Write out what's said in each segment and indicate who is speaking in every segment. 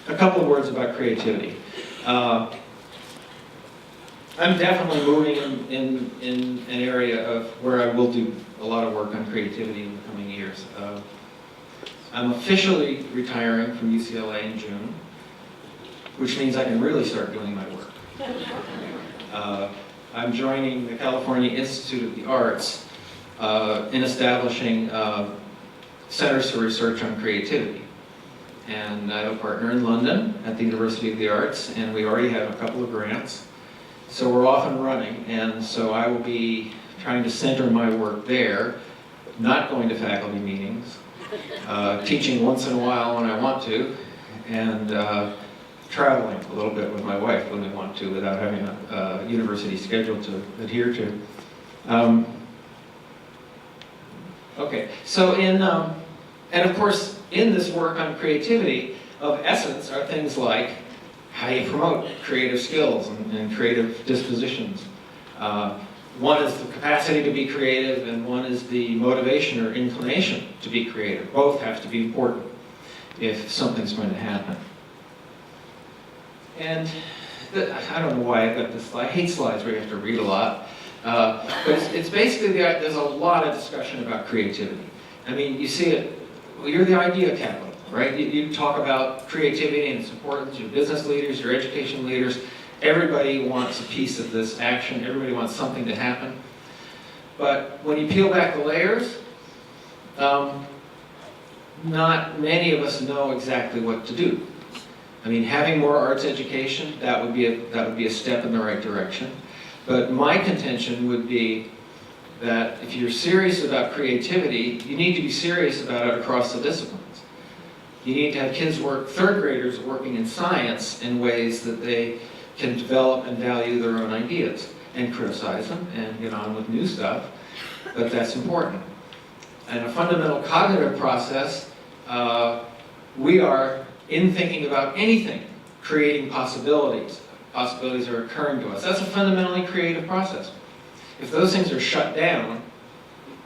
Speaker 1: a couple of words about creativity. I'm definitely moving in an area of where I will do a lot of work on creativity in the coming years. I'm officially retiring from UCLA in June, which means I can really start doing my work. I'm joining the California Institute of the Arts in establishing centers for research on creativity. And I have a partner in London at the University of the Arts, and we already have a couple of grants. So we're off and running, and so I will be trying to center my work there, not going to faculty meetings, teaching once in a while when I want to, and traveling a little bit with my wife when we want to without having a university schedule to adhere to. Okay, so and of course in this work on creativity, of essence are things like how you promote creative skills and creative dispositions. One is the capacity to be creative, and one is the motivation or inclination to be creative. Both have to be important if something's going to happen. And I don't know why I got this slide. I hate slides where you have to read a lot. But it's basically, there's a lot of discussion about creativity. I mean, you see it, well, you're the idea capital, right? You talk about creativity and its importance, your business leaders, your education leaders. Everybody wants a piece of this action. Everybody wants something to happen. But when you peel back the layers, not many of us know exactly what to do. I mean, having more arts education, that would be a step in the right direction. But my contention would be that if you're serious about creativity, you need to be serious about it across the disciplines. You need to have kids third graders working in science in ways that they can develop and value their own ideas and criticize them and get on with new stuff, but that's important. And a fundamental cognitive process, we are, in thinking about anything, creating possibilities. Possibilities are occurring to us. That's a fundamentally creative process. If those things are shut down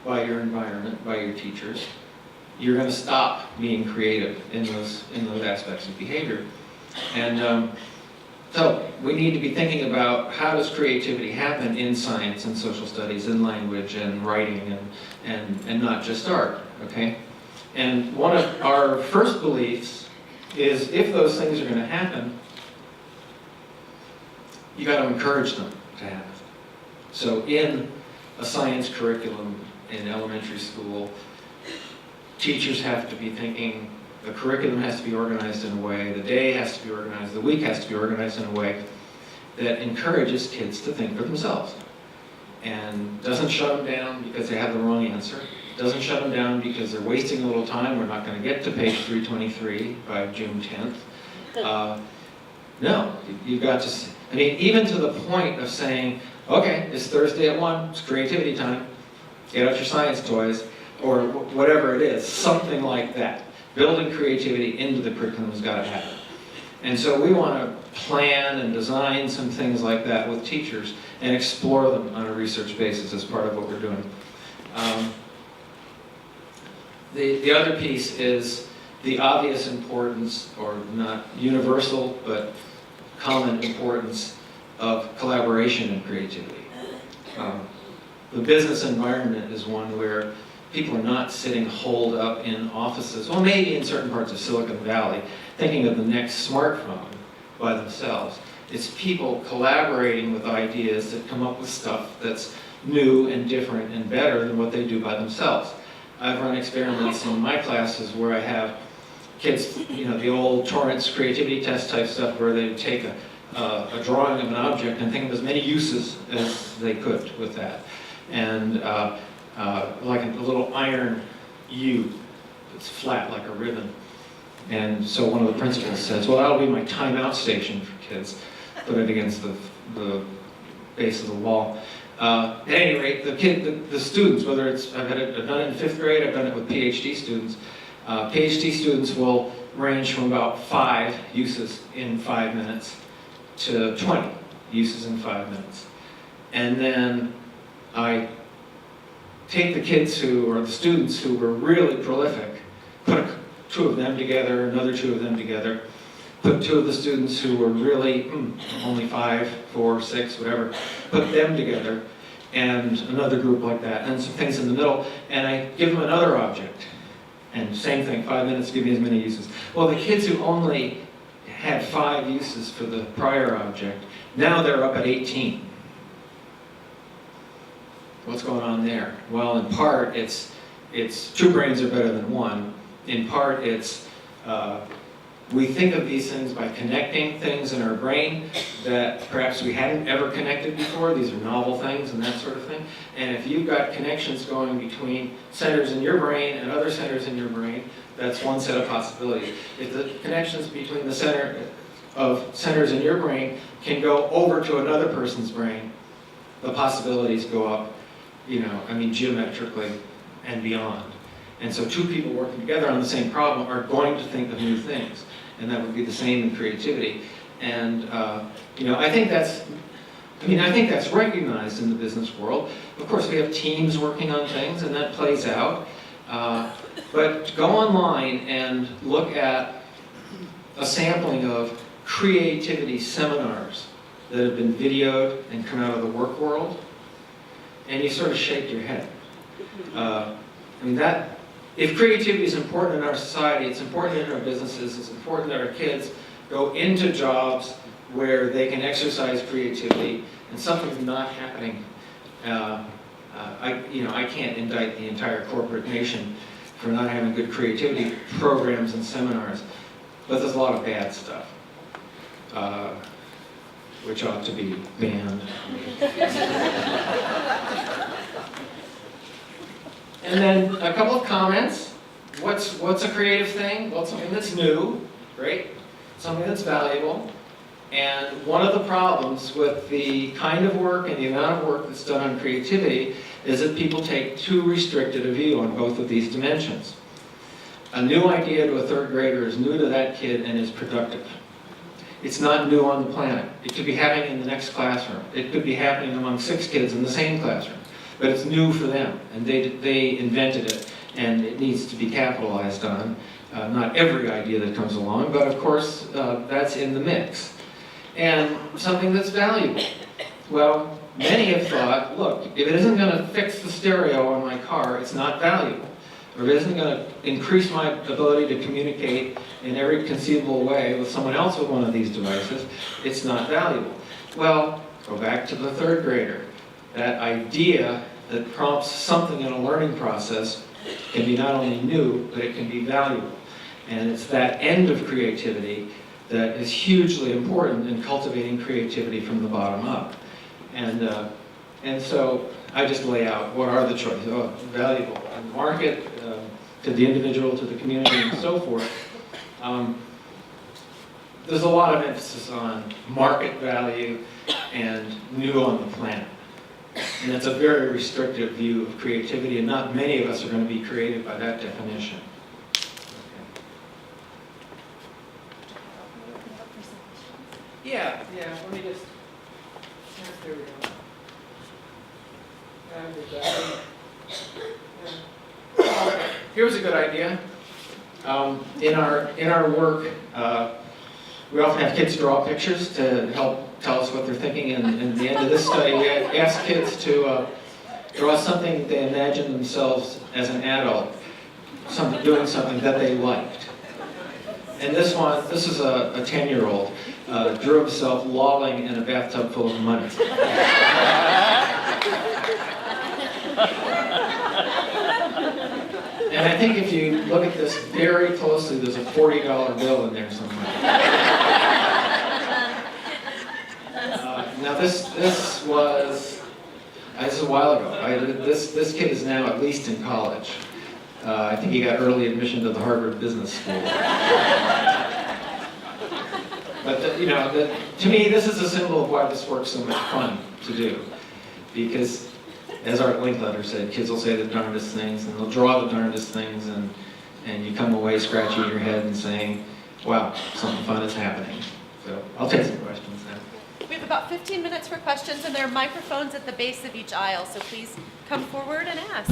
Speaker 1: by your environment, by your teachers, you're going to stop being creative in those aspects of behavior. And so we need to be thinking about how does creativity happen in science and social studies and language and writing and not just art, okay? And one of our first beliefs is if those things are going to happen, you got to encourage them to happen. So in a science curriculum in elementary school, teachers have to be thinking, the curriculum has to be organized in a way, the day has to be organized, the week has to be organized in a way that encourages kids to think for themselves. And doesn't shut them down because they have the wrong answer. Doesn't shut them down because they're wasting a little time. We're not going to get to page 323 by June 10th. No, you've got to, I mean, even to the point of saying, okay, it's Thursday at 1, it's creativity time. Get out your science toys, or whatever it is, something like that. Building creativity into the curriculum has got to happen. And so we want to plan and design some things like that with teachers and explore them on a research basis as part of what we're doing. The other piece is the obvious importance, or not universal, but common importance of collaboration and creativity. The business environment is one where people are not sitting holed up in offices, well, maybe in certain parts of Silicon Valley, thinking of the next smartphone by themselves. It's people collaborating with ideas that come up with stuff that's new and different and better than what they do by themselves. I've run experiments in my classes where I have kids, you know, the old Torrance creativity test type stuff where they take a drawing of an object and think of as many uses as they could with that. And like a little iron U that's flat like a ribbon. And so one of the principals says, well, that'll be my timeout station for kids. Put it against the base of the wall. At any rate, the students, whether it's, I've done it in 5th grade, I've done it with PhD students. PhD students will range from about 5 uses in 5 minutes to 20 uses in 5 minutes. And then I take the kids the students who were really prolific, put 2 of them together, another 2 of them together, put 2 of the students who were really only 5, 4, 6, whatever, put them together, and another group like that, and some things in the middle, and I give them another object. And same thing, 5 minutes, give me as many uses. Well, the kids who only had 5 uses for the prior object, now they're up at 18. What's going on there? Well, in part, it's 2 brains are better than 1. In part, it's we think of these things by connecting things in our brain that perhaps we hadn't ever connected before. These are novel things and that sort of thing. And if you've got connections going between centers in your brain and other centers in your brain, that's one set of possibilities. If the connections between the centers in your brain can go over to another person's brain, the possibilities go up, geometrically and beyond. And so 2 people working together on the same problem are going to think of new things. And that would be the same in creativity. And I think that's recognized in the business world. Of course, we have teams working on things, and that plays out. But go online and look at a sampling of creativity seminars that have been videoed and come out of the work world, and you sort of shake your head. If creativity is important in our society, it's important in our businesses, it's important that our kids go into jobs where they can exercise creativity, and something's not happening. I can't indict the entire corporate nation for not having good creativity programs and seminars, but there's a lot of bad stuff, which ought to be banned. And then a couple of comments. What's a creative thing? Well, it's something that's new, great, something that's valuable. And one of the problems with the kind of work and the amount of work that's done on creativity is that people take too restricted a view on both of these dimensions. A new idea to a 3rd grader is new to that kid and is productive. It's not new on the planet. It could be happening in the next classroom. It could be happening among 6 kids in the same classroom. But it's new for them, and they invented it, and it needs to be capitalized on. Not every idea that comes along, but of course that's in the mix. And something that's valuable. Well, many have thought, look, if it isn't going to fix the stereo on my car, it's not valuable. Or if it isn't going to increase my ability to communicate in every conceivable way with someone else with one of these devices, it's not valuable. Well, go back to the 3rd grader. That idea that prompts something in a learning process can be not only new, but it can be valuable. And it's that end of creativity that is hugely important in cultivating creativity from the bottom up. And so I just lay out what are the choices. Valuable, to the market, to the individual, to the community, and so forth. There's a lot of emphasis on market value and new on the planet. And it's a very restrictive view of creativity, and not many of us are going to be creative by that definition. Yeah, let me just, there we go. Here's a good idea. In our work, we often have kids draw pictures to help tell us what they're thinking, and at the end of this study, we asked kids to draw something they imagined themselves as an adult, doing something that they liked. And this is a 10-year-old, drew himself lolling in a bathtub full of money. And I think if you look at this very closely, there's a $40 bill in there somewhere. Now this was a while ago. This kid is now at least in college. I think he got early admission to the Harvard Business School. But to me, this is a symbol of why this work's so much fun to do, because, as Art Linkletter said, kids will say the darndest things, and they'll draw the darndest things, and you come away scratching your head and saying, wow, something fun is happening. So I'll take some questions now.
Speaker 2: We have about 15 minutes for questions, and there are microphones at the base of each aisle, so please come forward and ask.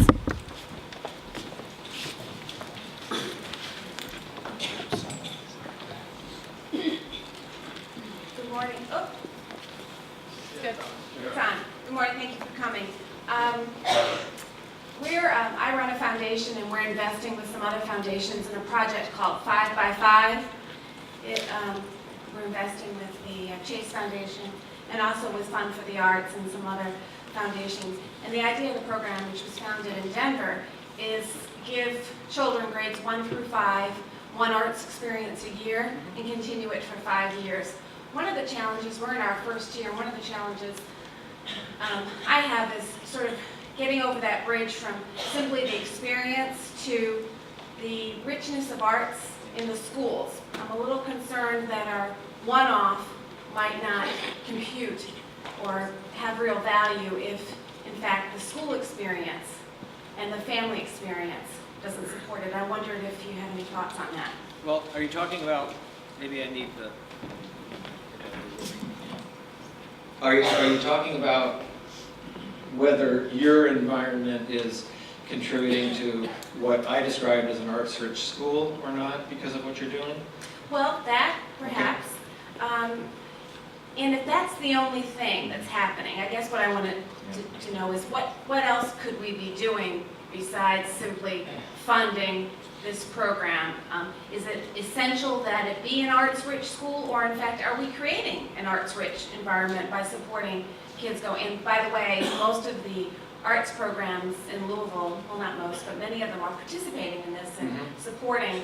Speaker 3: morning. Oh,
Speaker 2: It's good.
Speaker 3: it's on. Good morning, thank you for coming. I run a foundation and we're investing with some other foundations in a project called 5 by 5. We're investing with the Chase Foundation and also with Fund for the Arts and some other foundations. And the idea of the program, which was founded in Denver, is give children grades 1 through 5 one arts experience a year and continue it for 5 years. One of the challenges, we're in our first year, one of the challenges I have is sort of getting over that bridge from simply the experience to the richness of arts in the schools. I'm a little concerned that our one-off might not compute or have real value if, in fact, the school experience and the family experience doesn't support it. I wondered if you had any thoughts on that.
Speaker 4: Well, are you talking about, maybe I need the,
Speaker 1: Are you talking about whether your environment is contributing to what I described as an arts-rich school or not because of what you're doing?
Speaker 3: Well, that perhaps. And if that's the only thing that's happening, I guess what I wanted to know is what else could we be doing besides simply funding this program? Is it essential that it be an arts-rich school, or in fact, are we creating an arts-rich environment by supporting kids go? And by the way, most of the arts programs in Louisville, well, not most, but many of them are participating in this and supporting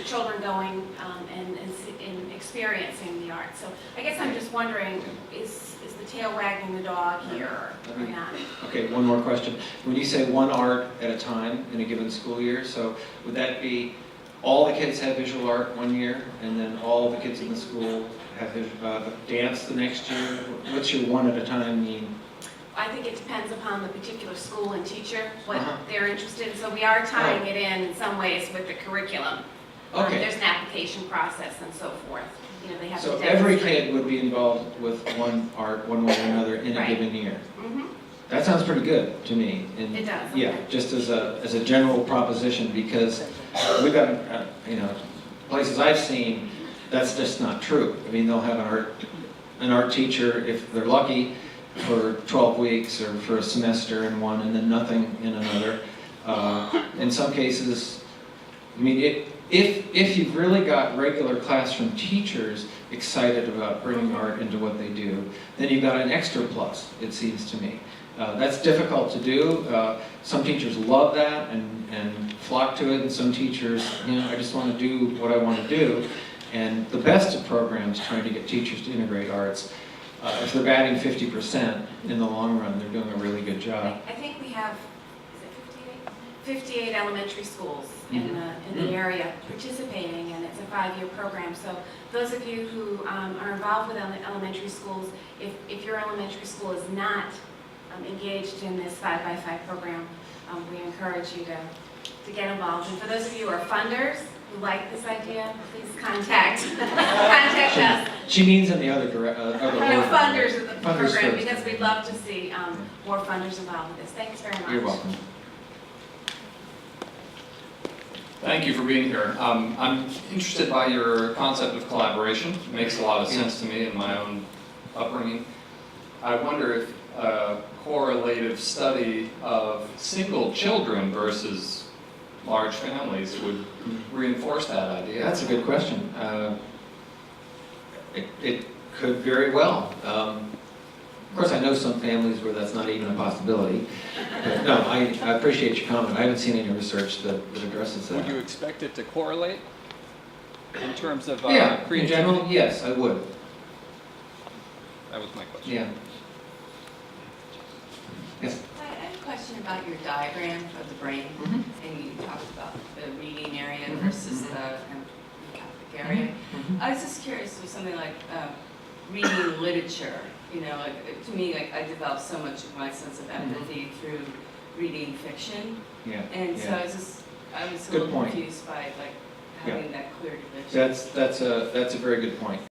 Speaker 3: children going and experiencing the arts. So I guess I'm just wondering, is the tail wagging the dog here or not?
Speaker 1: Okay, one more question. When you say one art at a time in a given school year, so would that be all the kids have visual art one year, and then all the kids in the school have dance the next year? What's your one at a time mean?
Speaker 3: I think it depends upon the particular school and teacher, what they're interested in. So we are tying it in some ways with the curriculum.
Speaker 1: Okay.
Speaker 3: There's an application process and so forth. They have
Speaker 1: So
Speaker 3: to
Speaker 1: every
Speaker 3: demonstrate.
Speaker 1: kid would be involved with one art, one way or another, in a
Speaker 3: Right.
Speaker 1: given year.
Speaker 3: Mhm.
Speaker 1: That sounds pretty good to me. And
Speaker 3: It does,
Speaker 1: Yeah,
Speaker 3: okay.
Speaker 1: just as a general proposition, because we've got, places I've seen, that's just not true. I mean, they'll have an art teacher, if they're lucky, for 12 weeks or for a semester in one, and then nothing in another. In some cases, I mean, if you've really got regular classroom teachers excited about bringing art into what they do, then you've got an extra plus, it seems to me. That's difficult to do. Some teachers love that and flock to it, and some teachers, I just want to do what I want to do. And the best of programs trying to get teachers to integrate arts, if they're batting 50% in the long run, they're doing a really good job.
Speaker 3: I think we have, is it 58 elementary schools in the area participating, and it's a 5-year program. So those of you who are involved with elementary schools, if your elementary school is not engaged in this 5 by 5 program, we encourage you to get involved. And for those of you who are funders who like this idea, please contact us.
Speaker 1: She means in the other direction.
Speaker 3: Funders of the program,
Speaker 1: first.
Speaker 3: because we'd love to see more funders involved with this. Thanks very much.
Speaker 1: You're welcome.
Speaker 5: Thank you for being here. I'm interested by your concept of collaboration. It makes a lot of sense to me in my own upbringing. I wonder if a correlative study of single children versus large families would reinforce that idea.
Speaker 1: That's a good question. It could very well. Of course, I know some families where that's not even a possibility. But no, I appreciate your comment. I haven't seen any research that addresses that.
Speaker 4: would you expect it to correlate in terms of
Speaker 1: Yeah, in
Speaker 4: creativity?
Speaker 1: general, yes, I would.
Speaker 4: That was my question.
Speaker 1: Yeah. Yes.
Speaker 6: I have a question about your diagram of the brain,
Speaker 1: Mhm.
Speaker 6: and you talked about the reading area versus the empathic area. I was just curious with something like reading literature. To me, I developed so much of my sense of empathy through reading fiction,
Speaker 1: Yeah.
Speaker 6: and so
Speaker 1: yeah.
Speaker 6: I was a
Speaker 1: Good
Speaker 6: little
Speaker 1: point.
Speaker 6: confused by having that clear division.
Speaker 1: That's a very good point.